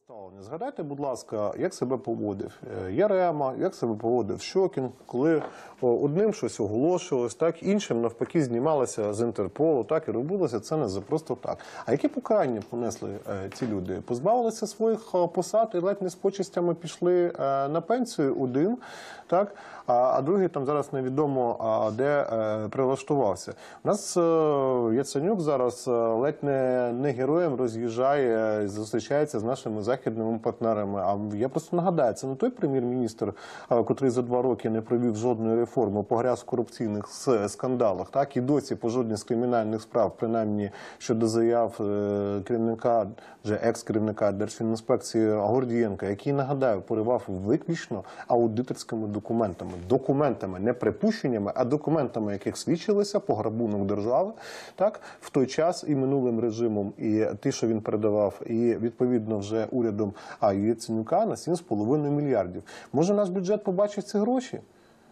ставлення. Згадайте, будь ласка, як себе поводив Ярема, як себе поводив Щокін, коли одним щось оголошувалось, так, іншим навпаки знімалося з Інтерполу, так, і робилося це не за просто так. А які покарання понесли ці люди? Позбавилися своїх посад і ледь не з почестями пішли на пенсію один, так, а другий там зараз невідомо де прилаштувався. У нас Яценюк зараз ледь не героєм роз'їжджає, зустрічається з нашими західними партнерами. А я просто нагадаю, це не той прем'єр-міністр, котрий за 2 роки не провів жодної реформи, погряз в корупційних скандалах, так, і досі по жодній з кримінальних справ, принаймні щодо заяв керівника, вже екс-керівника Держфінінспекції Гордієнка, який, нагадаю, поривав виключно аудиторськими документами. Документами, не припущеннями, а документами, яких свідчилися пограбунок держави, так, в той час і минулим режимом, і ті, що він передавав, і відповідно вже урядом Яценюка на 7,5 мільярдів. Може наш бюджет побачить ці гроші?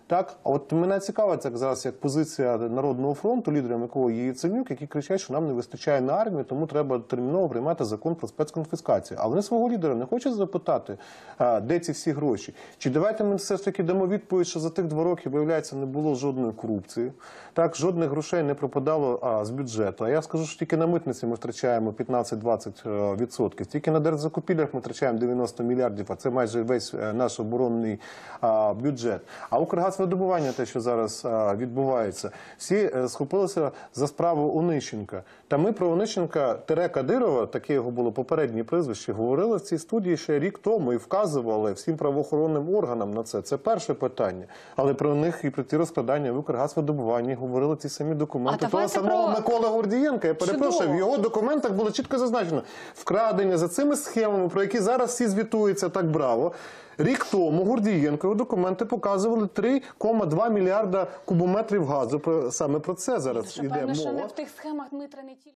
Так, а от мене цікавить зараз як позиція Народного фронту, лідером якого є Яценюк, які кричать, що нам не вистачає на армію, тому треба терміново приймати закон про спецконфіскацію. А вони свого лідера не хочуть запитати, де ці всі гроші. Чи давайте ми все ж таки дамо відповідь, що за тих 2 роки, виявляється, не було жодної корупції, так, жодних грошей не пропадало з бюджету. А я скажу, що тільки на митниці ми втрачаємо 15-20%, тільки на держзакупівлях ми втрачаємо 90 мільярдів, а це майже весь наш оборонний бюджет. А Укргазвидобування, те, що зараз відбувається, всі схопилися за справу Онищенка. Та ми про Онищенка-Кадирова, таке його було попереднє прізвище, говорили в цій студії ще рік тому і вказували всім правоохоронним органам на це. Це перше питання. Але про них і про ті розкладання в Укргазвидобуванні говорили ті самі документи того самого Миколи Гордієнка. Я перепрошую, в його документах було чітко зазначено вкрадення за цими схемами, про які зараз всі звітуються так браво. Рік тому Гордієнкові документи показували 3,2 мільярда кубометрів газу. Саме про це зараз йде мова. Що не в тих схемах Дмитра не тільки.